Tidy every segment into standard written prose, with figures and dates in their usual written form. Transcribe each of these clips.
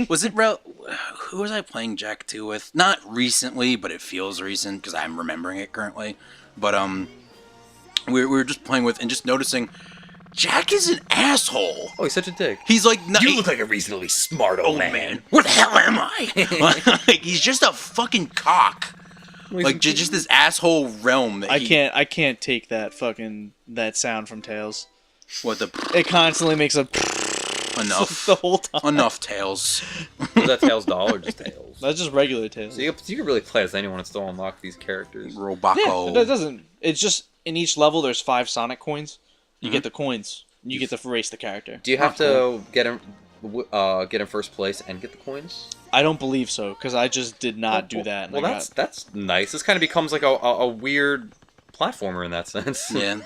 Was it who was I playing Jack 2 with? Not recently, but it feels recent because I'm remembering it currently. But we were just playing with and just noticing Jack is an asshole. Oh, he's such a dick. He's like, you look like a reasonably smart old man. Where the hell am I? Like, he's just a fucking cock. Like just this asshole realm. That I can't take that sound from Tails. What the? It constantly makes a enough the whole time. Enough Tails. Was that Tails doll or just Tails? That's just regular Tails. So you can really play as anyone and still unlock these characters. Robaco. Yeah, it doesn't. It's just in each level there's 5 Sonic coins. You get the coins. You get to race the character. Do you have to get in first place and get the coins? I don't believe so, because I just did not do that. Well, that's nice. This kind of becomes like a weird platformer in that sense. Yeah.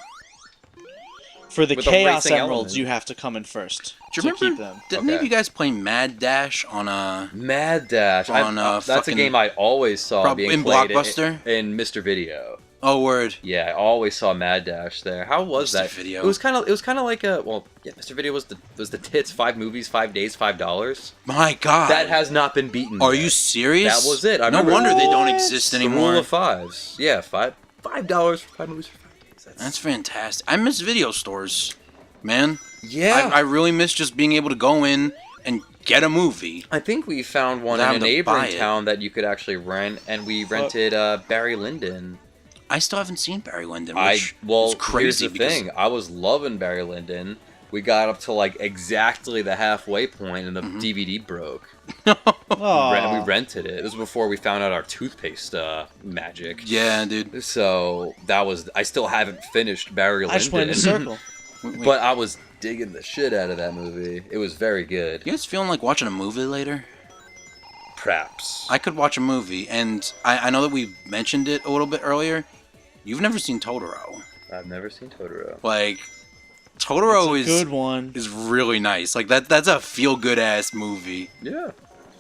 For the With a Chaos racing Emeralds, element. you have to come in first Do you to keep them. Did any of you guys play Mad Dash on Mad Dash? That's a game I always saw being in played Blockbuster? in Mr. Video. Oh, word. Yeah, I always saw Mad Dash there. How was Mr. that? Video. It was kind of like Mr. Video was the tits, 5 movies, 5 days, $5. My God. That has not been beaten. Are yet. you serious? That was it. No wonder they don't exist The anymore. rule of fives. Yeah, $5 for 5 movies for 5 days. That's fantastic. I miss video stores, man. Yeah. I really miss just being able to go in and get a movie. I think we found one Without in a having to buy neighboring it. town that you could actually rent, and we rented Barry Lyndon. I still haven't seen Barry Lyndon, which Well, is crazy. here's the thing. I was loving Barry Lyndon. We got up to like exactly the halfway point, and the DVD broke. Aw. We rented it. This was before we found out our toothpaste magic. Yeah, dude. So that was. I still haven't finished Barry Lyndon. I just went in a circle. But I was digging the shit out of that movie. It was very good. You guys feeling like watching a movie later? Perhaps. I could watch a movie, and I know that we mentioned it a little bit earlier. You've never seen Totoro. I've never seen Totoro. Like, Totoro It's a good one. is really nice. Like that's a feel good ass movie. Yeah.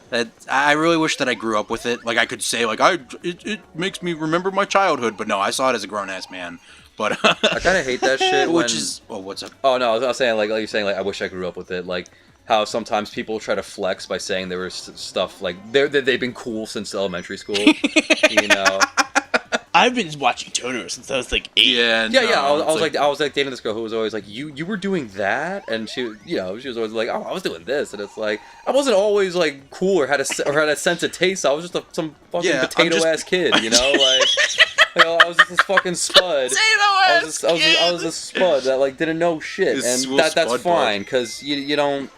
That I really wish that I grew up with it. Like I could say like it makes me remember my childhood, but no, I saw it as a grown ass man. But I kind of hate that shit. What's up? Oh no, I was saying like you're saying like I wish I grew up with it. Like how sometimes people try to flex by saying there was stuff like they've been cool since elementary school. You know. I've been watching Totoro since I was like 8. Yeah. I was like dating this girl who was always like, you were doing that, and she was always like, oh, I was doing this, and it's like I wasn't always like cool or had a sense of taste. I was just some fucking potato ass kid, you know, like. I was just this fucking spud. I was a spud that like didn't know shit, and that's fine because you don't.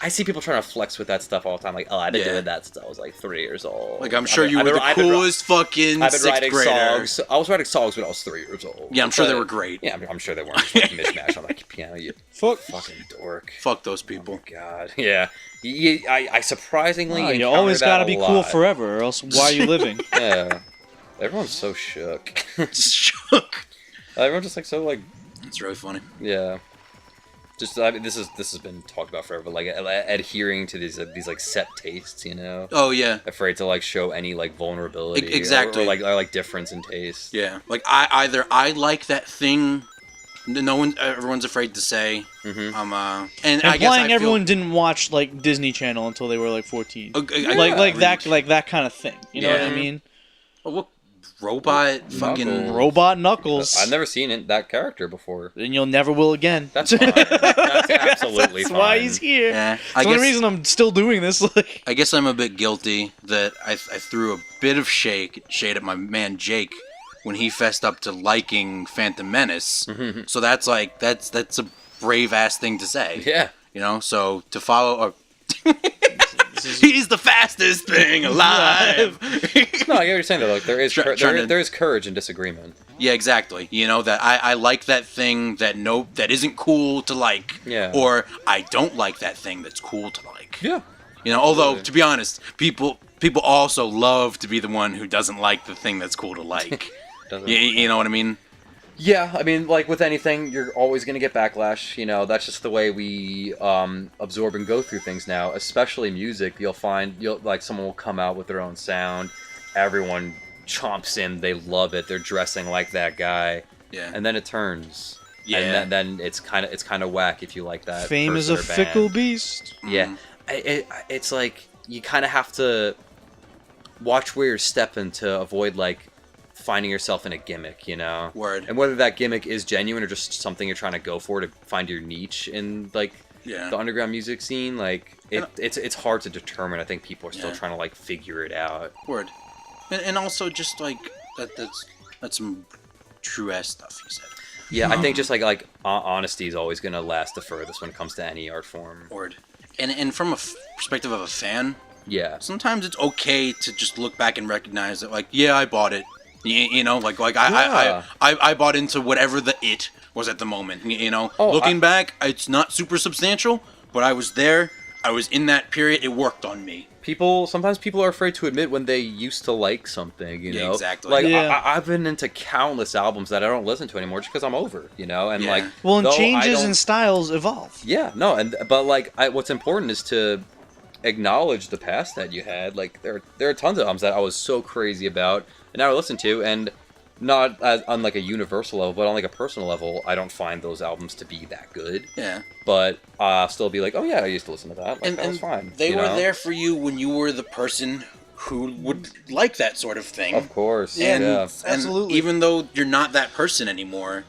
I see people trying to flex with that stuff all the time. Like, oh, I've been doing that since I was like 3 years old. Like, I'm sure you were the coolest fucking I've been 6th writing grader. songs. I was writing songs when I was 3 years old. Yeah, I'm sure they were great. Yeah, I'm sure they weren't just like mishmash on that piano. You fucking dork. Fuck those people. Oh, God. Yeah. I surprisingly you always gotta be cool forever, or else why are you living? Yeah. Everyone's so shook. Shook. Everyone's just like so like. It's really funny. Yeah. Just I mean, this has been talked about forever. Like adhering to these like set tastes, you know. Oh yeah. Afraid to like show any like vulnerability. Exactly. Or like difference in taste. Yeah. Like I like that thing. Everyone's afraid to say. Mm-hmm. And I guess everyone didn't watch like Disney Channel until they were like 14. Like that kind of thing. You know what I mean? Oh, what robot fucking Robot Knuckles. I've never seen that character before. And you'll never will again. That's fine. That's absolutely That's fine. why he's here. Yeah, That's the only reason I'm still doing this. Like, I guess I'm a bit guilty that I threw a bit of shade at my man Jake when he fessed up to liking Phantom Menace. Mm-hmm. So that's a brave ass thing to say. Yeah. You know, so to follow. He's the fastest thing alive. No, I get what you're saying though. Like there is courage in disagreement. Yeah, exactly. You know that I like that thing that isn't cool to like. Yeah. Or I don't like that thing that's cool to like. Yeah. You know, although to be honest, people also love to be the one who doesn't like the thing that's cool to like. You know what I mean? Yeah, I mean, like with anything, you're always going to get backlash. You know, that's just the way we absorb and go through things now. Especially music, you'll like someone will come out with their own sound. Everyone chomps in, they love it. They're dressing like that guy. Yeah. And then it turns. Yeah. And then it's kind of whack if you like that. fame is a fickle beast. Yeah. it's like you kind of have to watch where you're stepping to avoid like finding yourself in a gimmick, you know. Word. And whether that gimmick is genuine or just something you're trying to go for to find your niche in like the underground music scene, like it's hard to determine. I think people are still trying to like figure it out. Word. And also just like that's some true ass stuff you said. Yeah, I think just like honesty is always gonna last the furthest when it comes to any art form. Word. And from a perspective of a fan, yeah, sometimes it's okay to just look back and recognize that, like, yeah, I bought it. You know, like I bought into whatever the it was at the moment. You know, looking back, it's not super substantial, but I was there. I was in that period. It worked on me. Sometimes people are afraid to admit when they used to like something, you know? Yeah, exactly. Like, I've been into countless albums that I don't listen to anymore just because I'm over, you know? And, like... Well, and changes and styles evolve. Yeah, no, but, like, what's important is to acknowledge the past that you had. Like, there are tons of albums that I was so crazy about, and now I listen to, and not on, like, a universal level, but on, like, a personal level, I don't find those albums to be that good. Yeah. But I'll still be like, oh, yeah, I used to listen to that. Like, that was fine. They were there for you when you were the person who would like that sort of thing. Of course. And, absolutely. And even though you're not that person anymore,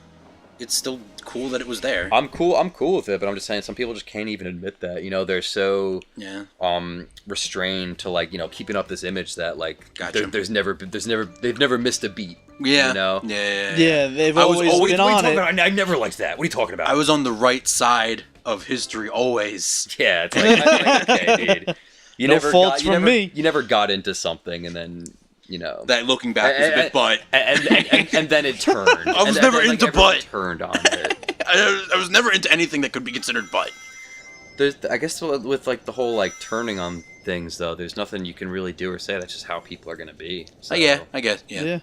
it's still cool that it was there. I'm cool with it, but I'm just saying some people just can't even admit that. You know, they're so restrained to, like, you know, keeping up this image that, like, they've never missed a beat. Yeah. You know? Yeah, they've always been on it. I never liked that. What are you talking about? I was on the right side of history always. Yeah, it's like okay, dude. You never got into something and then, you know, that looking back is a bit butt. And then it turned. I was never into butt. Turned on it. I was never into anything that could be considered butt. I guess with like the whole like turning on things though, there's nothing you can really do or say. That's just how people are gonna be. So, yeah, I guess. Yeah.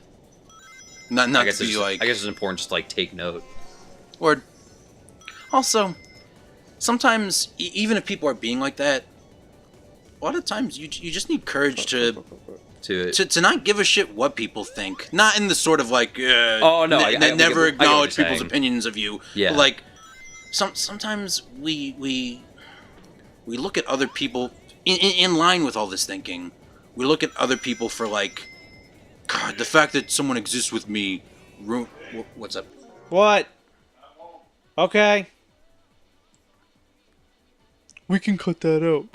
Not I guess to be like. I guess it's important just to, like, take note. Or also, sometimes even if people are being like that, a lot of times you just need courage to not give a shit what people think. Not in the sort of like never acknowledge people's opinions of you. Yeah. But like sometimes we look at other people in line with all this thinking. We look at other people for like, God, the fact that someone exists with me. What's up? What? Okay. We can cut that out.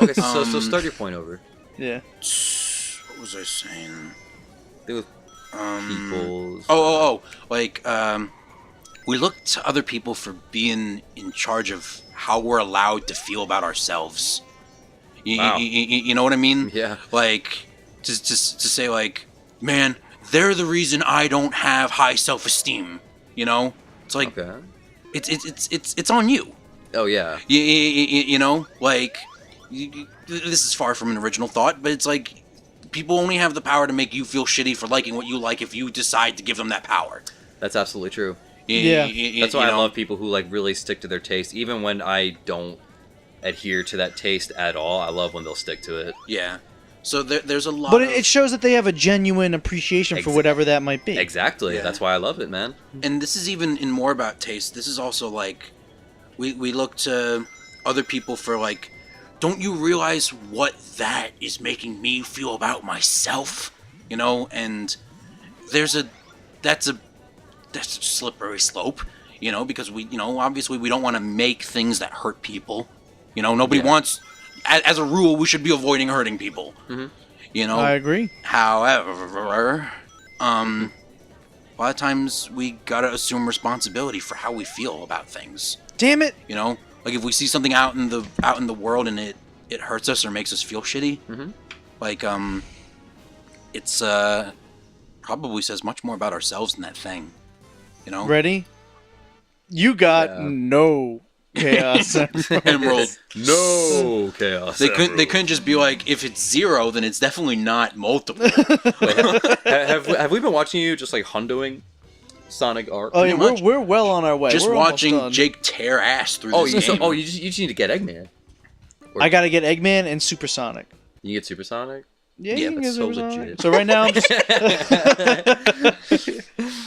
Okay, so start your point over. Yeah. What was I saying? They were people's... Like, we look to other people for being in charge of how we're allowed to feel about ourselves. You know what I mean? Yeah. Like, to say, like, man, they're the reason I don't have high self-esteem. You know? It's like, it's on you. Oh, yeah. You know? Like, this is far from an original thought, but it's like, people only have the power to make you feel shitty for liking what you like if you decide to give them that power. That's absolutely true. Yeah. That's why I love people who, like, really stick to their taste. Even when I don't adhere to that taste at all, I love when they'll stick to it. Yeah. So there's a lot But it shows that they have a genuine appreciation for whatever that might be. Exactly. Yeah. That's why I love it, man. And this is even in more about taste. This is also, like, we look to other people for, like, don't you realize what that is making me feel about myself? You know, and that's a slippery slope, you know, because we, you know, obviously we don't want to make things that hurt people. You know, nobody wants, as a rule, we should be avoiding hurting people. Mm-hmm. You know? I agree. However, a lot of times we gotta assume responsibility for how we feel about things. Damn it! You know? Like, if we see something out in the world and it hurts us or makes us feel shitty, like, it's, probably says much more about ourselves than that thing. You know? Ready? You got no chaos Emerald. No chaos. They couldn't just be like, if it's 0, then it's definitely not multiple. have we been watching you just like hundoing Sonic art? Oh yeah, we're well on our way. Just we're watching Jake tear ass through this game. You just need to get Eggman. I gotta get Eggman and Supersonic. You get Supersonic? Yeah, Yeah, you can that's get so Supersonic. legit. So right now I'm just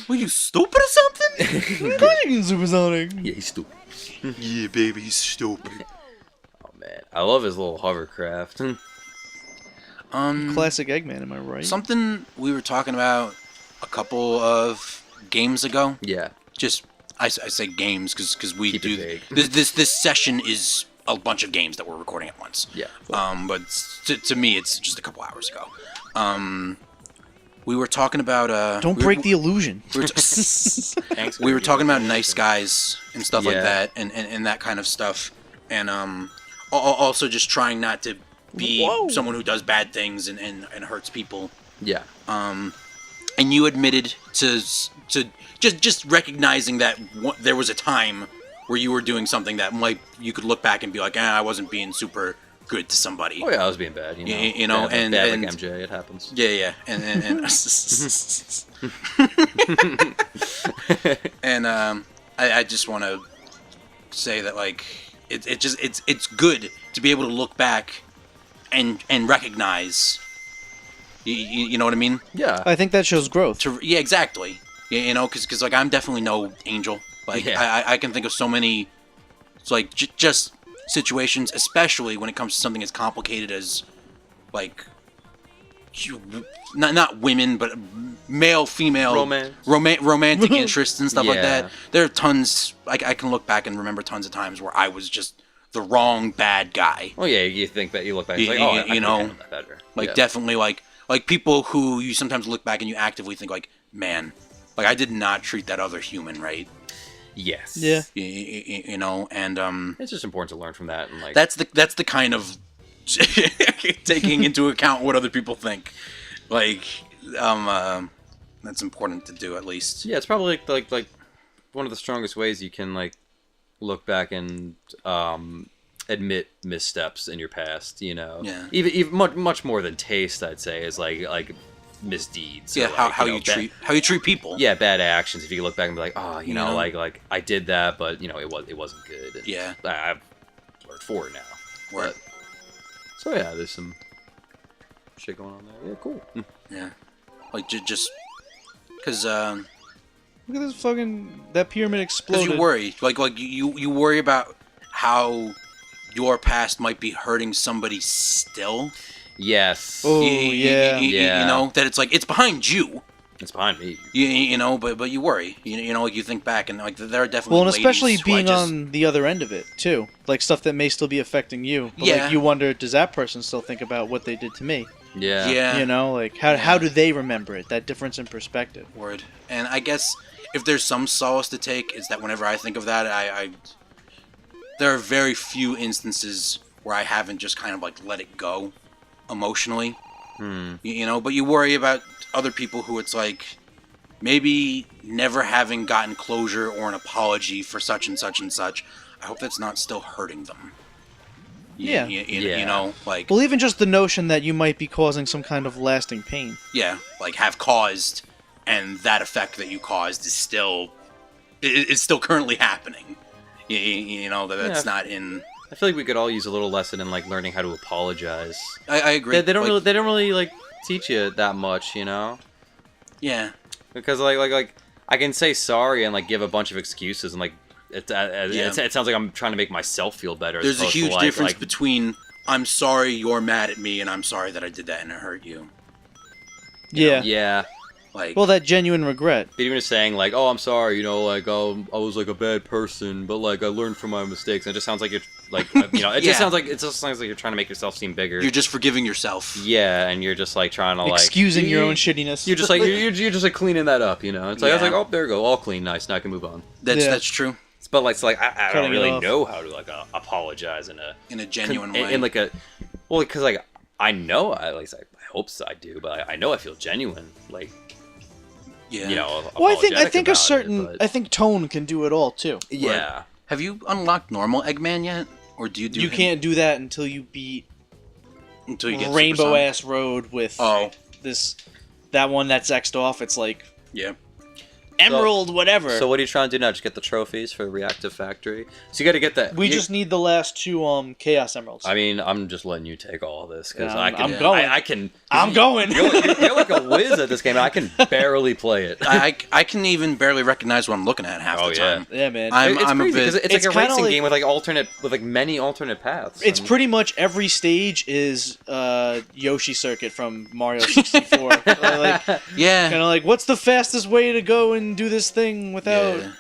Were you stupid or something? Of course you can Supersonic. Yeah, he's stupid. Yeah, baby, he's stupid. Oh man, I love his little hovercraft. Classic Eggman, am I right? Something we were talking about a couple of games ago. Yeah. Just I say games because we Keep it do vague. this session is a bunch of games that we're recording at once. Yeah. But to me, it's just a couple hours ago. We were talking about Don't break the illusion. We were, Thanks, we were Cookie. talking about nice guys and stuff like Yeah. that, and that kind of stuff, and also just trying not to be Whoa. someone who does bad things and hurts people. Yeah. And you admitted to just recognizing that there was a time where you were doing something that you could look back and be like, I wasn't being super good to somebody. Oh yeah, I was being bad. You know. And bad like MJ. It happens. Yeah, and and I just want to say that like it's good to be able to look back and recognize. You know what I mean? Yeah. I think that shows growth. Yeah, exactly. You know, because like I'm definitely no angel. Like Yeah. I can think of so many, it's like just situations, especially when it comes to something as complicated as like not women, but male, female, Romance. romantic interests and stuff like Yeah. that. There are tons. I can look back and remember tons of times where I was just the wrong bad guy. Oh yeah, you think that you look back, it's like, oh, I could've handled that better. Like Yeah. definitely like people who you sometimes look back and you actively think like, man, like I did not treat that other human right. Yes. Yeah. You know, and It's just important to learn from that and like. that's the kind of taking into account what other people think. Like that's important to do at least. Yeah, it's probably like one of the strongest ways you can like look back and admit missteps in your past. You know. Yeah. Even much more than taste, I'd say, is like misdeeds. Yeah, or, like, how you know, you treat people. Yeah, bad actions. If you look back and be like, oh, you know, know? like I did that, but you know, it wasn't good. And Yeah. I've learned for it now. Word. But, so yeah, there's some shit going on there. Yeah, cool. Yeah. Like just because Look at this fucking... That pyramid exploded. you worry, like you worry about how your past might be hurting somebody still. Yes. Oh, yeah. Yeah. You know that it's like it's behind you. It's behind me. You know, but you worry. You know, like you think back and like there are definitely Well, and especially ladies who I being just- on the other end of it, too. Like, stuff that may still be affecting you. But, Yeah. like, you wonder, does that person still think about what they did to me? Yeah. Yeah. You know, like, how do they remember it? That difference in perspective. Word. And I guess if there's some solace to take, is that whenever I think of that, I there are very few instances where I haven't just kind of like let it go emotionally. You know, but you worry about other people who it's like maybe never having gotten closure or an apology for such and such and such. I hope that's not still hurting them. Yeah. You know, like Well, even just the notion that you might be causing some kind of lasting pain. yeah, like have caused, and that effect that you caused is still it's still currently happening. You know that's Yeah. not in. I feel like we could all use a little lesson in like learning how to apologize. I agree. They don't Like, they don't really like teach you that much, you know? Yeah. Because like I can say sorry and like give a bunch of excuses and like it sounds like I'm trying to make myself feel better. as There's a opposed to, huge like- difference like, between I'm sorry you're mad at me and I'm sorry that I did that and it hurt you. Yeah. Yeah. Like Well, that genuine regret. But even just saying like, oh, I'm sorry, you know, like, oh, I was like a bad person, but like I learned from my mistakes. And it just sounds like you're like, you know, it Yeah. just sounds like you're trying to make yourself seem bigger. you're just forgiving yourself. Yeah, and you're just like trying to like Excusing your you- own shittiness. You're just like you're just like cleaning that up, you know. It's like I was Yeah. like, oh, there you go, all clean, nice. Now I can move on. That's Yeah. that's true But like, it's like I Cutting don't it really off. know how to like apologize in a genuine way. in like a well, because like I know I hope so, I do, but I know I feel genuine, like yeah. you know. Well, I think apologetic a about certain it, but- I think tone can do it all too. yeah. Have you unlocked normal Eggman yet, or do you do? You him can't do that until you beat until you get Rainbow Supersonic? Ass Road with Oh that one that's X'd off. It's like yeah. Emerald, whatever. So what are you trying to do now? Just get the trophies for Reactive Factory. So you got to get that. We just need the last 2 Chaos Emeralds. I mean, I'm just letting you take all of this because Yeah, I can. I'm going. I can. I'm going. You're like a whiz at this game. I can barely play it. I can even barely recognize what I'm looking at half the time. Yeah, man. It's I'm a crazy because bit. it's like a kinda racing like- game with many alternate paths. It's and- pretty much every stage is Yoshi Circuit from Mario 64. Yeah. Kind of like, what's the fastest way to go and do this thing without Yeah.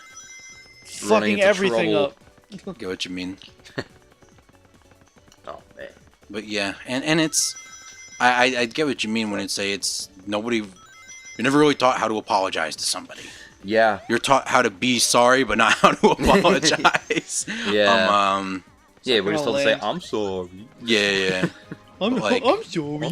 Running fucking into everything trouble. up? Get what you mean. Oh man. But yeah, and it's I get what you mean when it's nobody. You're never really taught how to apologize to somebody. Yeah. You're taught how to be sorry, but not how to apologize. Yeah. Yeah, we're just gonna told to say land. I'm sorry. Yeah. I'm Like- sorry.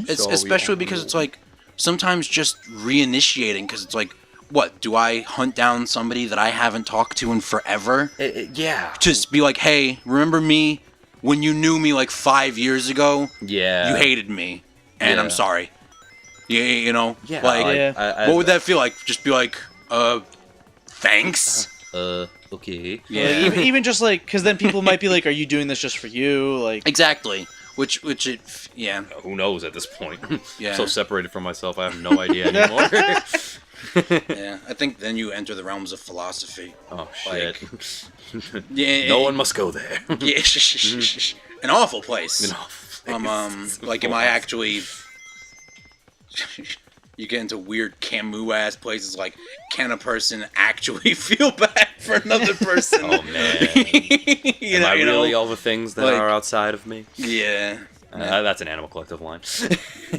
It's Sorry, especially because it's like sometimes just reinitiating because it's like, what do I hunt down somebody that I haven't talked to in forever? Yeah. Just be like, hey, remember me when you knew me like 5 years ago? Yeah. You hated me, and Yeah. I'm sorry. Yeah, you know, Yeah. like Yeah. what would that feel like? Just be like, thanks. Okay. Yeah. Like, even just like, because then people might be like, "Are you doing this just for you?" Like, Exactly. Which yeah. Who knows at this point? Yeah. So separated from myself, I have no idea anymore. Yeah. I think then you enter the realms of philosophy. Oh shit. Yeah. No one must go there. Yeah. An awful place. No. Like, am I actually? You get into weird Camus ass places. Like, can a person actually feel bad for another person? Oh man. you Am know, I you know? really all the things that like- are outside of me? Yeah. That's an Animal Collective line.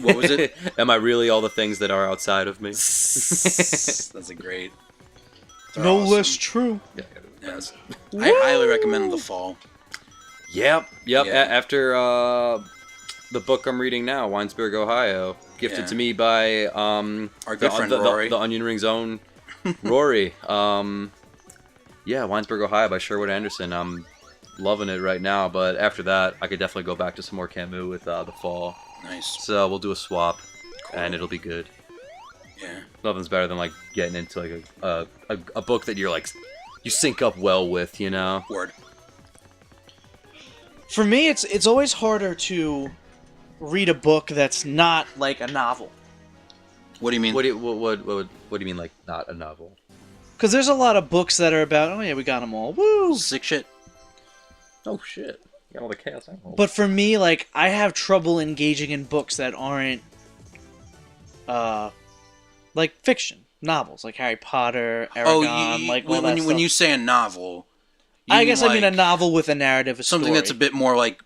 What was it? Am I really all the things that are outside of me? That's a great. They're no awesome. less true. Yes. I highly recommend The Fall. Yep. Yeah. After the book I'm reading now, Winesburg, Ohio, gifted Yeah. to me by Our good friend Rory. the Onion Ring's own Rory. Yeah, Winesburg, Ohio by Sherwood Anderson. I'm loving it right now, but after that, I could definitely go back to some more Camus with The Fall. Nice. So we'll do a swap, Cool. and it'll be good. Yeah. Nothing's better than like getting into like a book that you're like you sync up well with, you know. Word. For me, it's always harder to read a book that's not like a novel, What do you mean? What do you mean like not a novel? because there's a lot of books that are about, oh yeah, we got them all, woo. Sick shit. Oh shit! You got all the chaos emeralds. But for me, like, I have trouble engaging in books that aren't, like fiction novels, like Harry Potter, Aragon, like all that when stuff. you say a novel, I guess I mean a like novel with a narrative, a something story. that's a bit more like.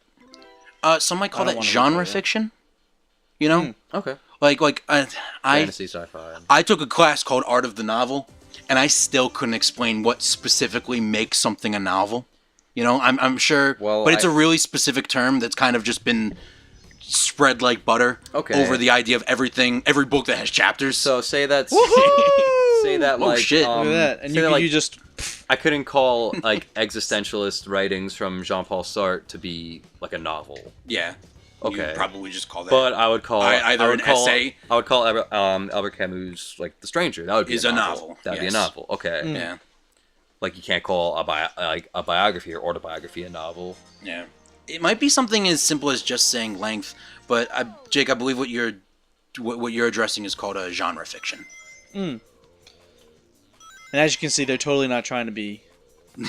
Some might call I don't that wanna genre look at it. fiction. You know, Okay. like I Fantasy, sci-fi. I took a class called Art of the Novel, and I still couldn't explain what specifically makes something a novel. You know, I'm sure, Well, but it's a really specific term that's kind of just been spread like butter Okay. over the idea of every book that has chapters. So say that. Woohoo! Say that Oh, like. shit. Look at that, and say that, like, you just I couldn't call like existentialist writings from Jean-Paul Sartre to be like a novel, yeah, Okay. you'd probably just call that. but I would call Either I would an call, essay- I would call Albert Camus like The Stranger. That would be Is a a novel. novel, That'd be a yes. novel. Okay. yeah, Like you can't call a biography or autobiography a novel. yeah. It might be something as simple as just saying length, but Jake, I believe what you're addressing is called a genre fiction. and as you can see, they're totally not trying to be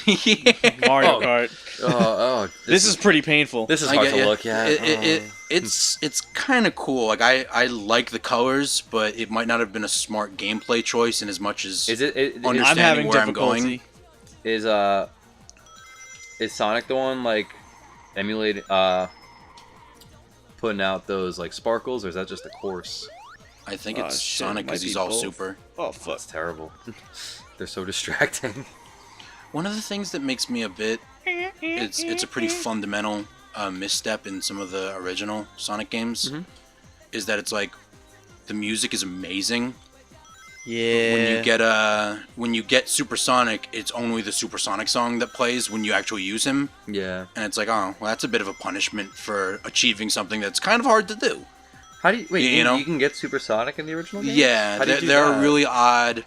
Yeah. Mario Oh. Kart. This is pretty painful. this is I hard get to ya. look at. It's kind of cool. Like I like the colors, but it might not have been a smart gameplay choice in as much as Is it? Understand- I'm having where I'm difficulty. going. Is Sonic the one like emulating putting out those like sparkles, or is that just a course? I think Oh, it's shit, Sonic might because be he's all both. super. Oh fuck! That's terrible. They're so distracting. One of the things that makes me a bit it's a pretty fundamental misstep in some of the original Sonic games Mhm. is that it's like the music is amazing. Yeah. When you get Supersonic, it's only the Supersonic song that plays when you actually use him, Yeah. and it's like, oh, well, that's a bit of a punishment for achieving something that's kind of hard to do. How do you wait? You know? You can get Supersonic in the original game. Yeah, How do you do there that? are really odd.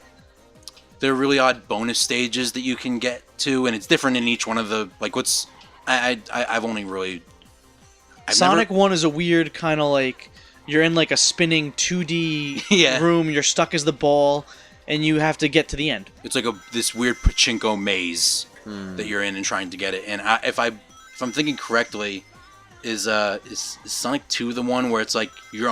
there are really odd bonus stages that you can get to, and it's different in each one of the like. What's I've only really Sonic 1 is a weird kind of like you're in like a spinning 2D Yeah. room. You're stuck as the ball, and you have to get to the end. It's like this weird pachinko maze that you're in and trying to get it. And if I'm thinking correctly, is Sonic 2 the one where it's like you're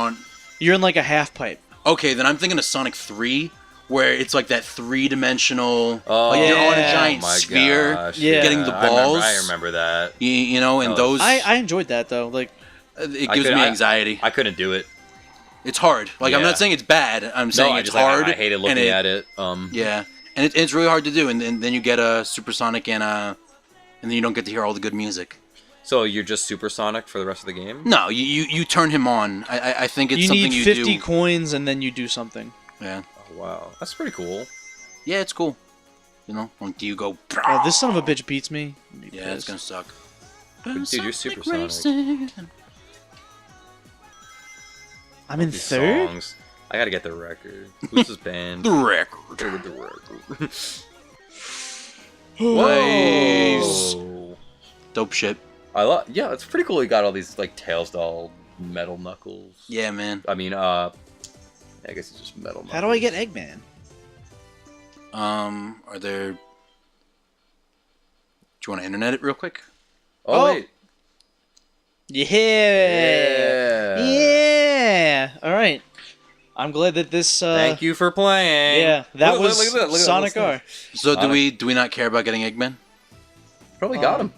in like a half pipe. Okay, then I'm thinking of Sonic 3, where it's like that 3-dimensional, Oh, like you're on a yeah. giant my sphere, gosh, Yeah. getting the balls. I remember that. You know, and Oh. those I enjoyed that though. Like it gives me anxiety. I couldn't do it. It's hard. Like I'm Yeah. not saying it's bad. I'm saying I it's just hard. I hated looking at it. Yeah, and it's really hard to do. And then you get a Supersonic and then you don't get to hear all the good music. So you're just Supersonic for the rest of the game? No, you turn him on. I think it's you something need you 50 do. coins and then you do something. Yeah, Oh, wow, that's pretty cool. yeah, it's cool. You know, like you go. Oh, this son of a bitch beats me. Yeah, it's gonna suck. Dude, you're Supersonic. Racing. I'm in These third. songs. I gotta get the record. Who's this band? The record. The record. Nice. Whoa. Dope shit. Yeah, it's pretty cool. You got all these like Tails doll metal knuckles. Yeah, man. I mean, I guess it's just metal knuckles. How do I get Eggman? Are there? Do you want to internet it real quick? Oh, Oh. wait. Yeah. Yeah. All right. I'm glad that this. Thank you for playing. Yeah, that Look was at that, look at that, Sonic listen. R. So Sonic. do we not care about getting Eggman? Probably got him.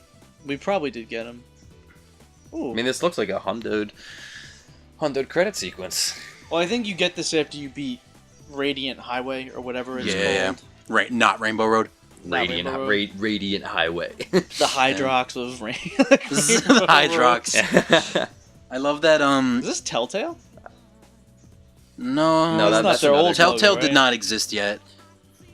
We probably did get him. Ooh. I mean, this looks like a hundred credit sequence. Well, I think you get this after you beat Radiant Highway or whatever it's Yeah. called. Right, not Rainbow Road. Not Rainbow Road. Radiant Highway. The Hydrox of Rain. The Hydrox. I love that. Is this Telltale? No, No, That's not their another- old Telltale logo, did right? not exist yet.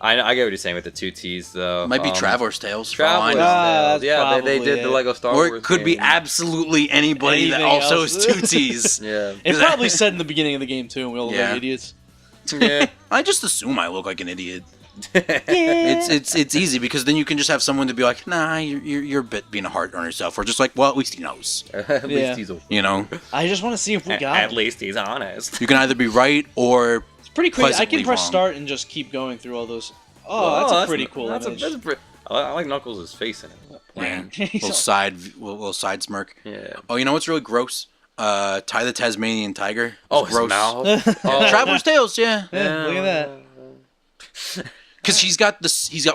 I get what you're saying with the two T's though. Might be Traveler's Tales. for all I Traveler's know. Ah, Tales. that's Yeah, they probably did the it. Lego Star Or Wars. it could be game. absolutely anybody that Anything also else. is two T's. Yeah. It probably said in the beginning of the game too, and we all look Yeah. like idiots. Yeah. I just assume I look like an idiot. Yeah. It's easy because then you can just have someone to be like, nah, you're a bit being a hard on yourself, or just like, well, at least he knows. At Yeah. least he's You know, I just want to see if we got at him. least he's honest. you can either be right or It's pretty crazy. I pleasantly can press wrong. start and just keep going through all those. Oh, that's a pretty cool image. I like Knuckles' face in it. man, He's little side smirk. Yeah. Oh, you know what's really gross? Ty the Tasmanian Tiger. Oh, It's his mouth. Oh. Traveler's Tales, yeah. Yeah, look at that. Because he's got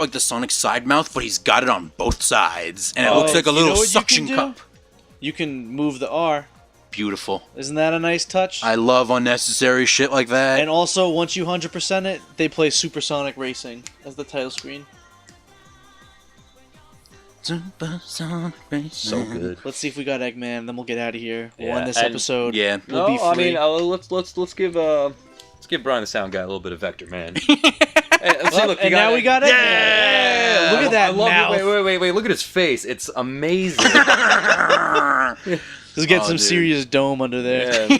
like the Sonic side mouth, but he's got it on both sides, and it Oh, looks like a you know little what you suction can do? cup. You can move the R. Beautiful. Isn't that a nice touch? I love unnecessary shit like that. And also, once you 100% it, they play Supersonic Racing as the title screen. Supersonic Racing. So good. Let's see if we got Eggman, then we'll get out of here. We'll Yeah, end this and- episode. Yeah. We'll be free. I mean, let's give Brian the sound guy a little bit of Vector Man. Hey, let's see, Well, look, you and now we got Eggman. Yeah! Look at that I love mouth. Wait! Look at his face. It's amazing. Let's get Oh, some dude. serious dome under there. Yeah.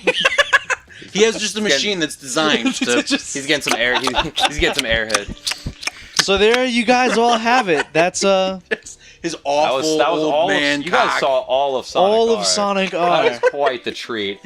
He has just a machine that's designed to. He's getting some air. He's getting some airhead. So there you guys all have it. That's His awful That was old all. man You guys cock. saw all of Sonic. all of R. Sonic That R. was quite the treat.